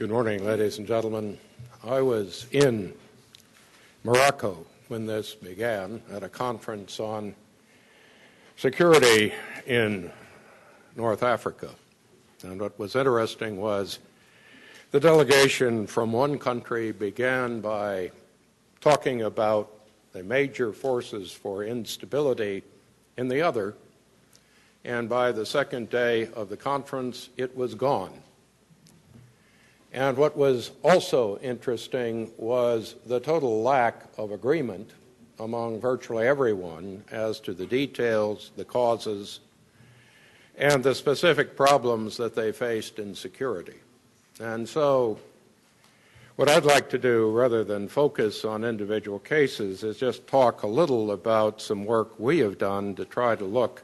Good morning, ladies and gentlemen. I was in Morocco when this began at a conference on security in North Africa. And what was interesting was the delegation from one country began by talking about the major forces for instability in the other, and by the second day of the conference, it was gone. And what was also interesting was the total lack of agreement among virtually everyone as to the details, the causes, and the specific problems that they faced in security. And so what I'd like to do, rather than focus on individual cases, is just talk a little about some work we have done to try to look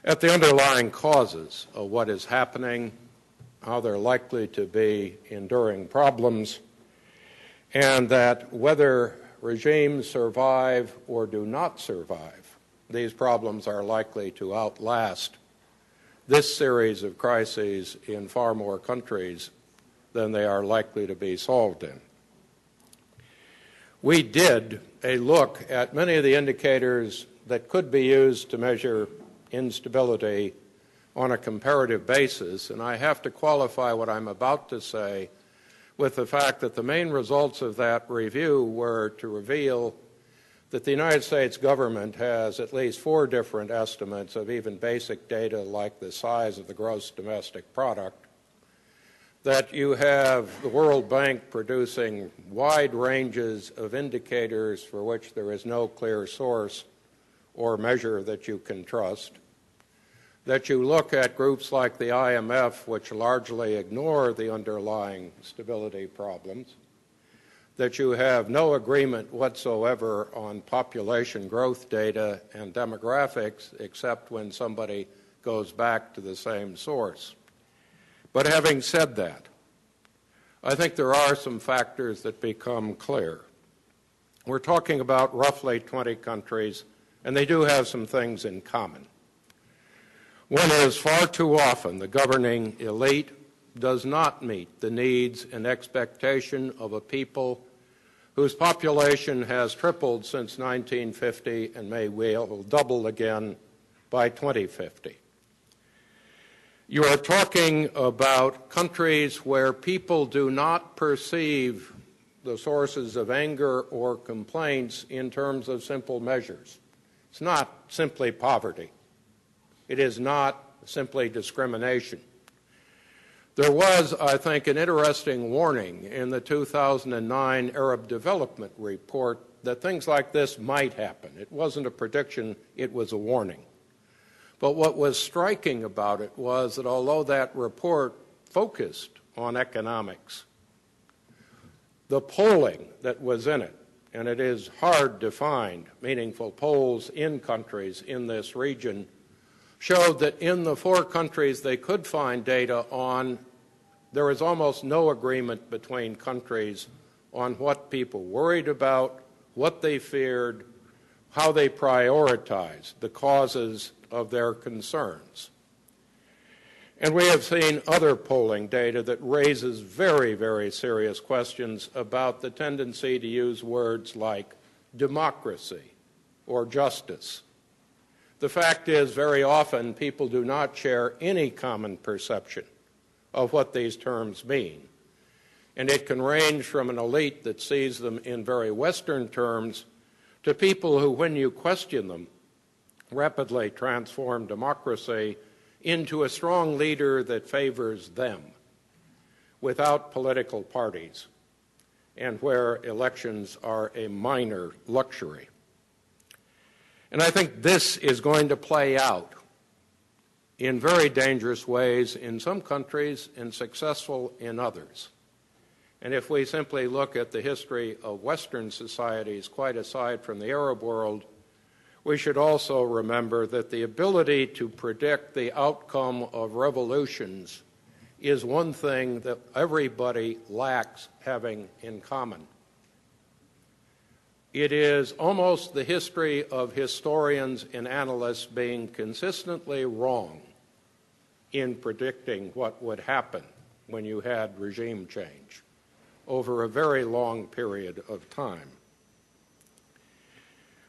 at the underlying causes of what is happening, how they're likely to be enduring problems, and that whether regimes survive or do not survive, these problems are likely to outlast this series of crises in far more countries than they are likely to be solved in. We did a look at many of the indicators that could be used to measure instability on a comparative basis, and I have to qualify what I'm about to say with the fact that the main results of that review were to reveal that the United States government has at least 4 different estimates of even basic data like the size of the gross domestic product, that you have the World Bank producing wide ranges of indicators for which there is no clear source or measure that you can trust, that you look at groups like the IMF, which largely ignore the underlying stability problems, that you have no agreement whatsoever on population growth data and demographics except when somebody goes back to the same source. But having said that, I think there are some factors that become clear. We're talking about roughly 20 countries, and they do have some things in common. One is, far too often the governing elite does not meet the needs and expectation of a people whose population has tripled since 1950 and will double again by 2050. You are talking about countries where people do not perceive the sources of anger or complaints in terms of simple measures. It's not simply poverty. It is not simply discrimination. There was, I think, an interesting warning in the 2009 Arab Development Report that things like this might happen. It wasn't a prediction, it was a warning. But what was striking about it was that although that report focused on economics, the polling that was in it, and it is hard to find meaningful polls in countries in this region, showed that in the 4 countries they could find data on, there is almost no agreement between countries on what people worried about, what they feared, how they prioritized the causes of their concerns. And we have seen other polling data that raises very, very serious questions about the tendency to use words like democracy or justice. The fact is, very often people do not share any common perception of what these terms mean. And it can range from an elite that sees them in very Western terms to people who, when you question them, rapidly transform democracy into a strong leader that favors them without political parties and where elections are a minor luxury. And I think this is going to play out in very dangerous ways in some countries and successful in others. And if we simply look at the history of Western societies, quite aside from the Arab world, we should also remember that the ability to predict the outcome of revolutions is one thing that everybody lacks having in common. It is almost the history of historians and analysts being consistently wrong in predicting what would happen when you had regime change over a very long period of time.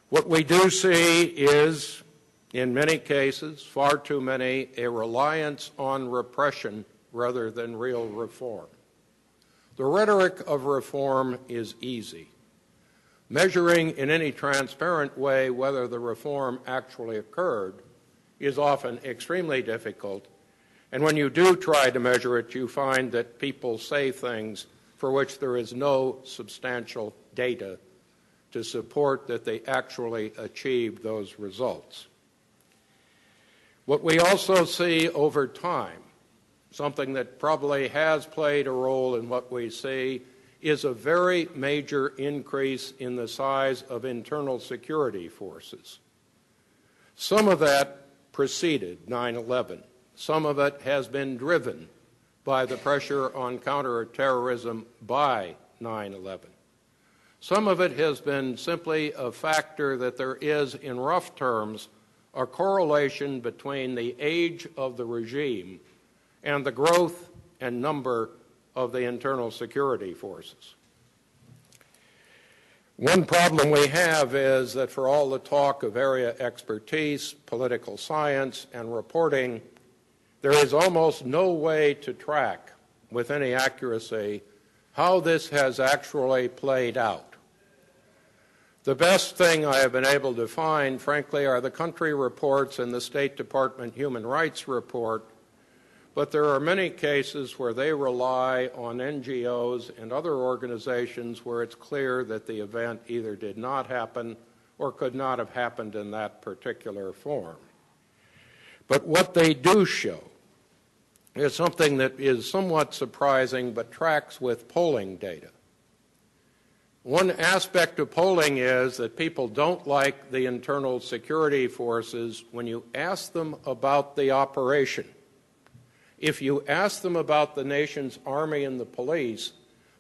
What we do see is, in many cases, far too many, a reliance on repression rather than real reform. The rhetoric of reform is easy. Measuring in any transparent way whether the reform actually occurred is often extremely difficult, and when you do try to measure it, you find that people say things for which there is no substantial data to support that they actually achieved those results. What we also see over time, something that probably has played a role in what we see, is a very major increase in the size of internal security forces. Some of that preceded 9/11. Some of it has been driven by the pressure on counterterrorism by 9/11. Some of it has been simply a factor that there is, in rough terms, a correlation between the age of the regime and the growth and number of the internal security forces. One problem we have is that for all the talk of area expertise, political science, and reporting, there is almost no way to track with any accuracy how this has actually played out. The best thing I have been able to find, frankly, are the country reports and the State Department Human Rights Report, but there are many cases where they rely on NGOs and other organizations where it's clear that the event either did not happen or could not have happened in that particular form. But what they do show is something that is somewhat surprising but tracks with polling data. One aspect of polling is that people don't like the internal security forces when you ask them about the operation. If you ask them about the nation's army and the police,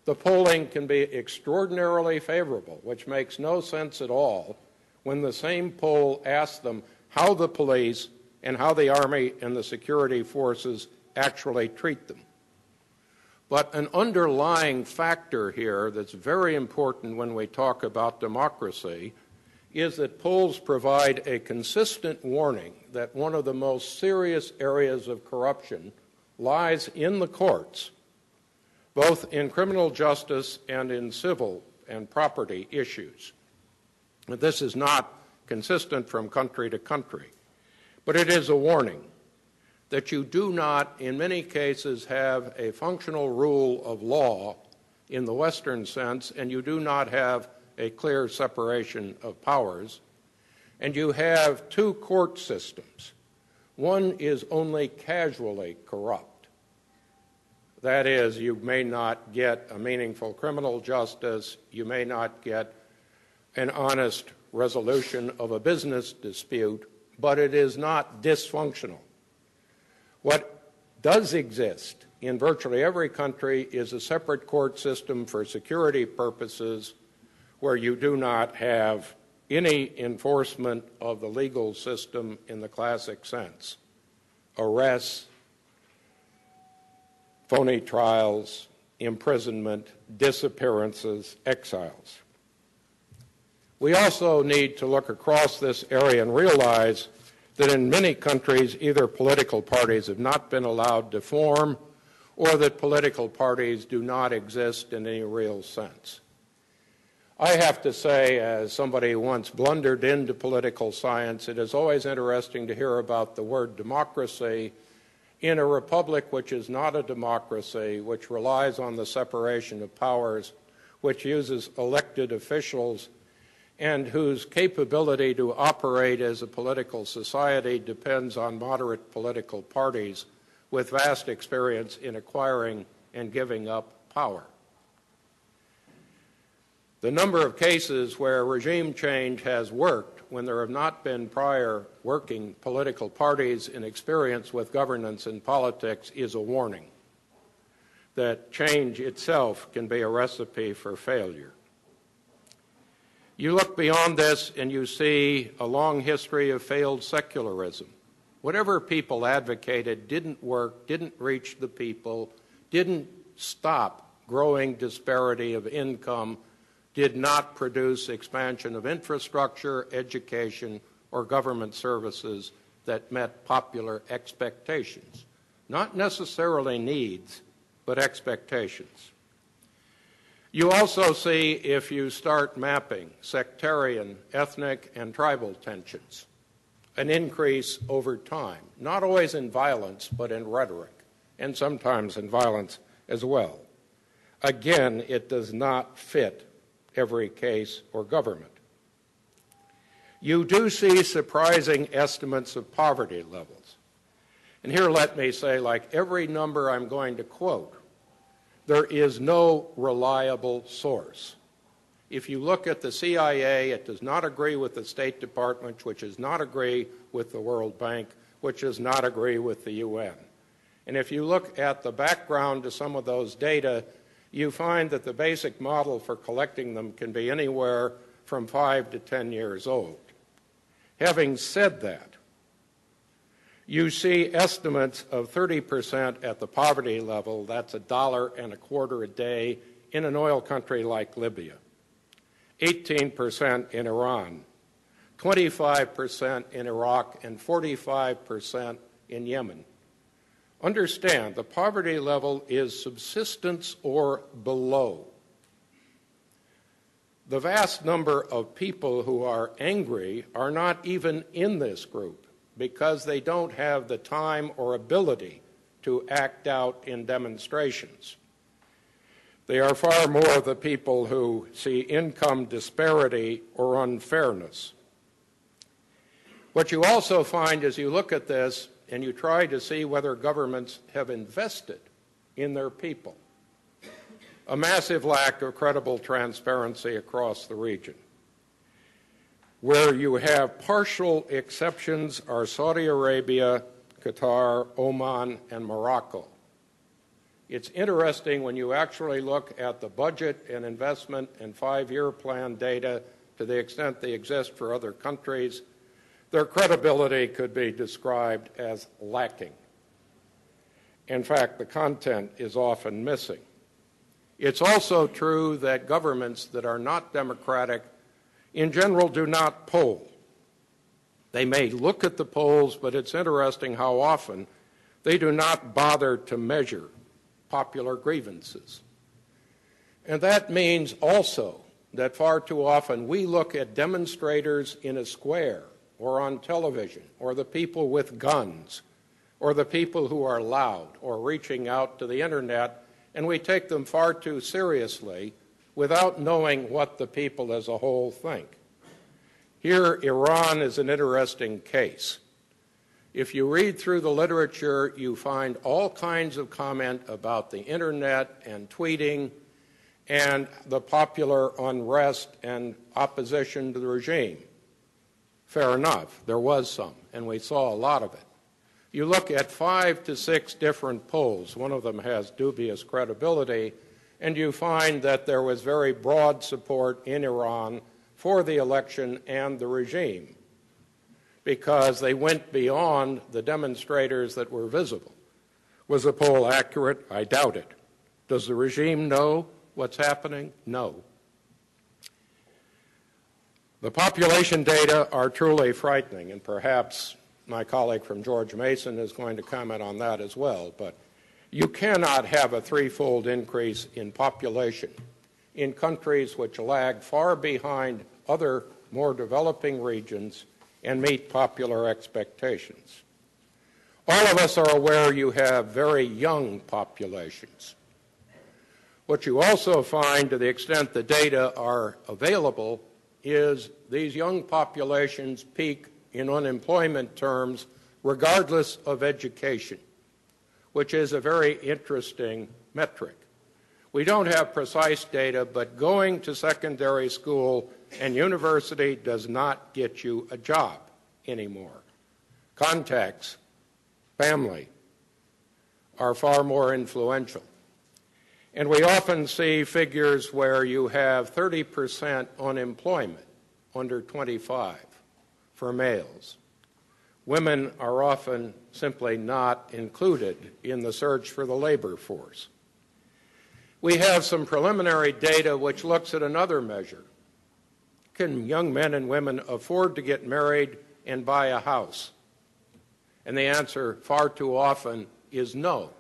the polling can be extraordinarily favorable, which makes no sense at all when the same poll asks them how the police and how the army and the security forces actually treat them. But an underlying factor here that's very important when we talk about democracy is that polls provide a consistent warning that one of the most serious areas of corruption lies in the courts, both in criminal justice and in civil and property issues. This is not consistent from country to country, but it is a warning that you do not, in many cases, have a functional rule of law in the Western sense, and you do not have a clear separation of powers, and you have two court systems. One is only casually corrupt. That is, you may not get a meaningful criminal justice, you may not get an honest resolution of a business dispute, but it is not dysfunctional. What does exist in virtually every country is a separate court system for security purposes where you do not have any enforcement of the legal system in the classic sense. Arrests, phony trials, imprisonment, disappearances, exiles. We also need to look across this area and realize that in many countries, either political parties have not been allowed to form or that political parties do not exist in any real sense. I have to say, as somebody who once blundered into political science, it is always interesting to hear about the word democracy in a republic which is not a democracy, which relies on the separation of powers, which uses elected officials, and whose capability to operate as a political society depends on moderate political parties with vast experience in acquiring and giving up power. The number of cases where regime change has worked when there have not been prior working political parties in experience with governance and politics is a warning that change itself can be a recipe for failure. You look beyond this and you see a long history of failed secularism. Whatever people advocated didn't work, didn't reach the people, didn't stop growing disparity of income, did not produce expansion of infrastructure, education, or government services that met popular expectations. Not necessarily needs, but expectations. You also see, if you start mapping sectarian, ethnic, and tribal tensions, an increase over time, not always in violence, but in rhetoric, and sometimes in violence as well. Again, it does not fit every case or government. You do see surprising estimates of poverty levels. And here let me say, like every number I'm going to quote, there is no reliable source. If you look at the CIA, it does not agree with the State Department, which does not agree with the World Bank, which does not agree with the UN. And if you look at the background to some of those data, you find that the basic model for collecting them can be anywhere from 5 to 10 years old. Having said that, you see estimates of 30% at the poverty level, that's $1.25 a day in an oil country like Libya, 18% in Iran, 25% in Iraq, and 45% in Yemen. Understand, the poverty level is subsistence or below. The vast number of people who are angry are not even in this group because they don't have the time or ability to act out in demonstrations. They are far more the people who see income disparity or unfairness. What you also find as you look at this and you try to see whether governments have invested in their people, a massive lack of credible transparency across the region. Where you have partial exceptions are Saudi Arabia, Qatar, Oman, and Morocco. It's interesting when you actually look at the budget and investment and 5-year plan data to the extent they exist for other countries, their credibility could be described as lacking. In fact, the content is often missing. It's also true that governments that are not democratic in general do not poll. They may look at the polls, but it's interesting how often they do not bother to measure popular grievances. And that means also that far too often we look at demonstrators in a square or on television or the people with guns or the people who are loud or reaching out to the internet, and we take them far too seriously without knowing what the people as a whole think. Here, Iran is an interesting case. If you read through the literature, you find all kinds of comment about the internet and tweeting and the popular unrest and opposition to the regime. Fair enough, there was some, and we saw a lot of it. You look at 5 to 6 different polls, one of them has dubious credibility, and you find that there was very broad support in Iran for the election and the regime because they went beyond the demonstrators that were visible. Was the poll accurate? I doubt it. Does the regime know what's happening? No. The population data are truly frightening, and perhaps my colleague from George Mason is going to comment on that as well, but you cannot have a 3-fold increase in population in countries which lag far behind other more developing regions and meet popular expectations. All of us are aware you have very young populations. What you also find, to the extent the data are available, is these young populations peak in unemployment terms regardless of education, which is a very interesting metric. We don't have precise data, but going to secondary school and university does not get you a job anymore. Contacts, family, are far more influential. And we often see figures where you have 30% unemployment under 25 for males. women are often simply not included in the search for the labor force. We have some preliminary data which looks at another measure. Can young men and women afford to get married and buy a house? And the answer far too often is no.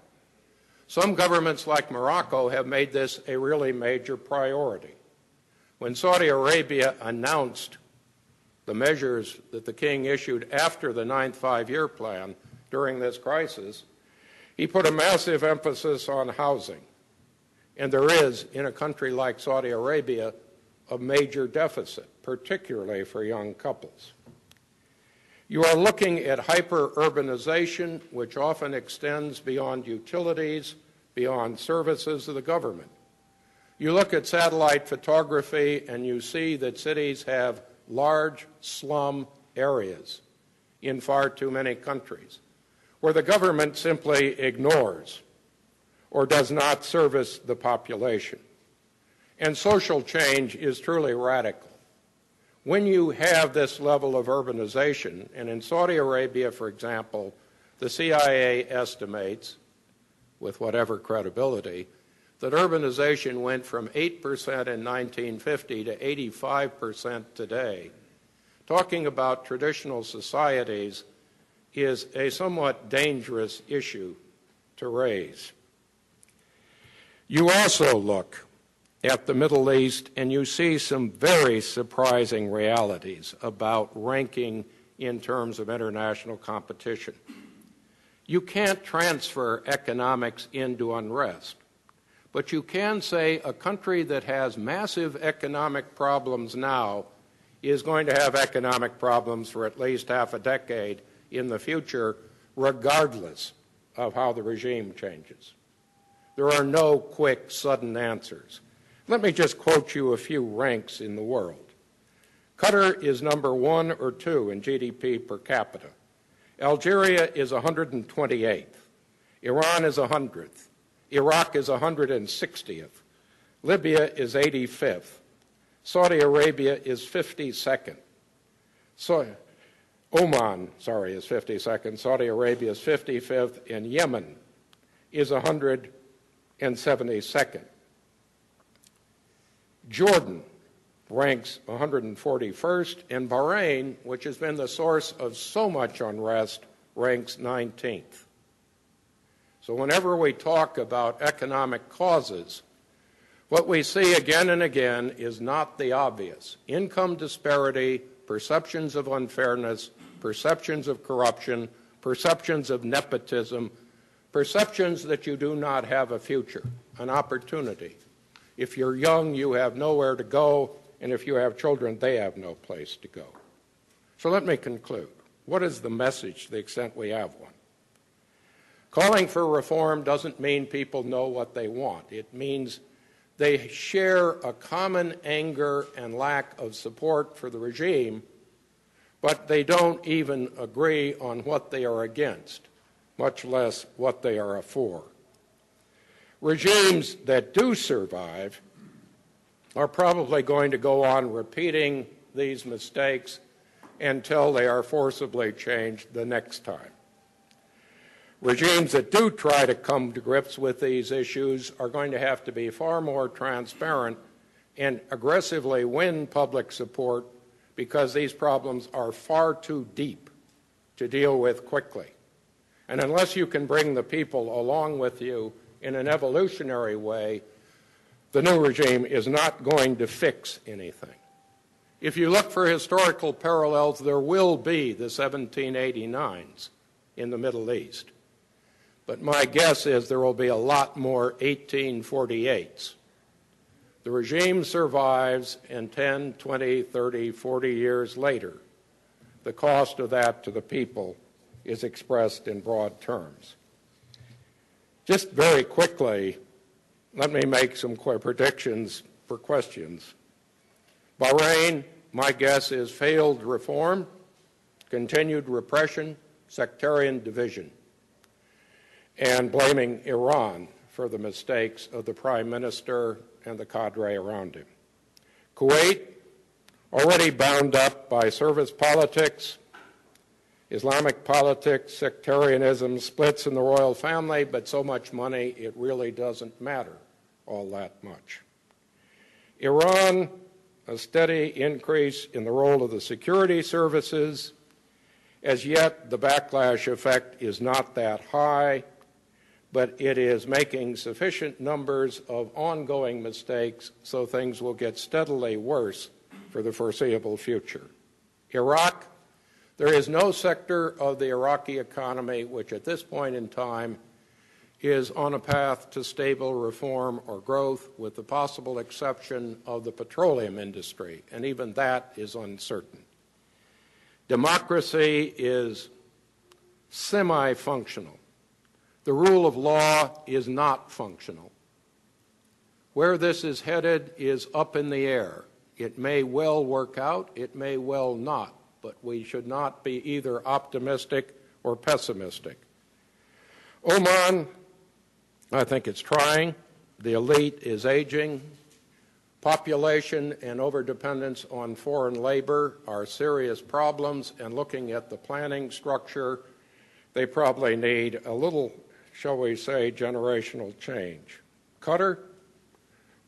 Some governments like Morocco have made this a really major priority. When Saudi Arabia announced the measures that the king issued after the 9th five-year plan during this crisis, he put a massive emphasis on housing. And there is, in a country like Saudi Arabia, a major deficit, particularly for young couples. You are looking at hyper-urbanization, which often extends beyond utilities, beyond services of the government. You look at satellite photography and you see that cities have large slum areas in far too many countries, where the government simply ignores or does not service the population. And social change is truly radical. When you have this level of urbanization, and in Saudi Arabia, for example, the CIA estimates, with whatever credibility, that urbanization went from 8% in 1950 to 85% today. Talking about traditional societies is a somewhat dangerous issue to raise. You also look at the Middle East and you see some very surprising realities about ranking in terms of international competition. You can't transfer economics into unrest, but you can say a country that has massive economic problems now is going to have economic problems for at least half a decade in the future, regardless of how the regime changes. There are no quick, sudden answers. Let me just quote you a few ranks in the world. Qatar is number 1 or 2 in GDP per capita. Algeria is 128th. Iran is 100th. Iraq is 160th. Libya is 85th. Saudi Arabia is 52nd. Oman is 52nd. Saudi Arabia is 55th. And Yemen is 172nd. Jordan ranks 141st, and Bahrain, which has been the source of so much unrest, ranks 19th. So whenever we talk about economic causes, what we see again and again is not the obvious. Income disparity, perceptions of unfairness, perceptions of corruption, perceptions of nepotism, perceptions that you do not have a future, an opportunity. If you're young, you have nowhere to go, and if you have children, they have no place to go. So let me conclude. What is the message to the extent we have one? Calling for reform doesn't mean people know what they want. It means they share a common anger and lack of support for the regime, but they don't even agree on what they are against, much less what they are for. Regimes that do survive are probably going to go on repeating these mistakes until they are forcibly changed the next time. Regimes that do try to come to grips with these issues are going to have to be far more transparent and aggressively win public support, because these problems are far too deep to deal with quickly. And unless you can bring the people along with you in an evolutionary way, the new regime is not going to fix anything. If you look for historical parallels, there will be the 1789s in the Middle East. But my guess is there will be a lot more 1848s. The regime survives, and 10, 20, 30, 40 years later, the cost of that to the people is expressed in broad terms. Just very quickly, let me make some predictions for questions. Bahrain, my guess is failed reform, continued repression, sectarian division, and blaming Iran for the mistakes of the Prime Minister and the cadre around him. Kuwait, already bound up by service politics, Islamic politics, sectarianism, splits in the royal family, but so much money it really doesn't matter all that much. Iran, a steady increase in the role of the security services. As yet, the backlash effect is not that high, but it is making sufficient numbers of ongoing mistakes so things will get steadily worse for the foreseeable future. Iraq, there is no sector of the Iraqi economy which at this point in time is on a path to stable reform or growth, with the possible exception of the petroleum industry, and even that is uncertain. Democracy is semi-functional. The rule of law is not functional. Where this is headed is up in the air. It may well work out, it may well not, but we should not be either optimistic or pessimistic. Oman, I think it's trying. The elite is aging. Population and overdependence on foreign labor are serious problems, and looking at the planning structure, they probably need a little, shall we say, generational change. Qatar,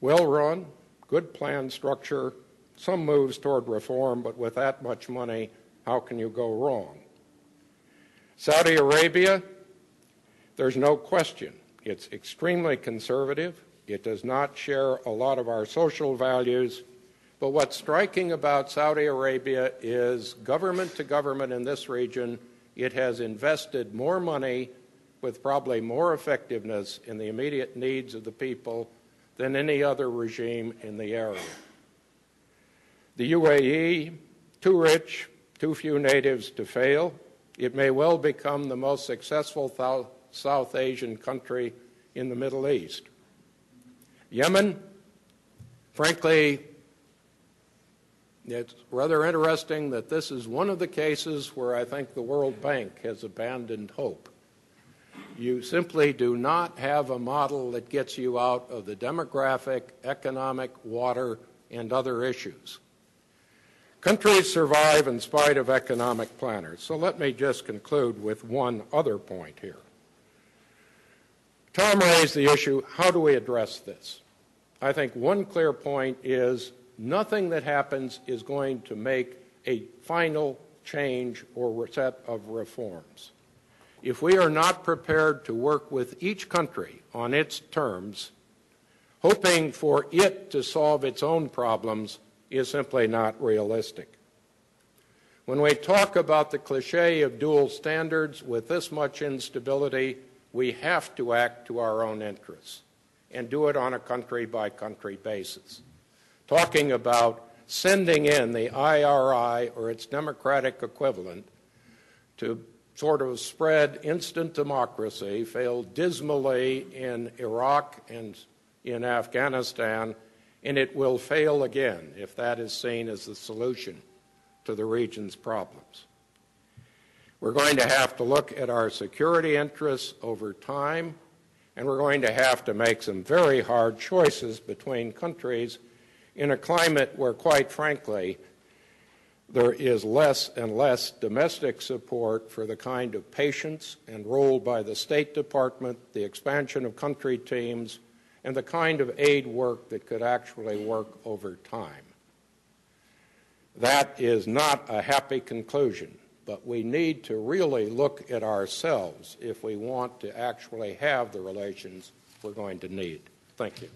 well run, good plan structure, some moves toward reform, but with that much money, how can you go wrong? Saudi Arabia, there's no question. It's extremely conservative. It does not share a lot of our social values. But what's striking about Saudi Arabia is government to government in this region, it has invested more money with probably more effectiveness in the immediate needs of the people than any other regime in the area. The UAE, too rich, too few natives to fail. It may well become the most successful South Asian country in the Middle East. Yemen, frankly, it's rather interesting that this is one of the cases where I think the World Bank has abandoned hope. You simply do not have a model that gets you out of the demographic, economic, water, and other issues. Countries survive in spite of economic planners. So let me just conclude with one other point here. Tom raised the issue, how do we address this? I think one clear point is nothing that happens is going to make a final change or set of reforms. If we are not prepared to work with each country on its terms, hoping for it to solve its own problems is simply not realistic. When we talk about the cliche of dual standards with this much instability, we have to act to our own interests and do it on a country-by-country basis. Talking about sending in the IRI or its democratic equivalent to sort of spread instant democracy failed dismally in Iraq and in Afghanistan, and it will fail again if that is seen as the solution to the region's problems. We're going to have to look at our security interests over time, and we're going to have to make some very hard choices between countries in a climate where, quite frankly, there is less and less domestic support for the kind of patience and role by the State Department, the expansion of country teams, and the kind of aid work that could actually work over time. That is not a happy conclusion. But we need to really look at ourselves if we want to actually have the relations we're going to need. Thank you.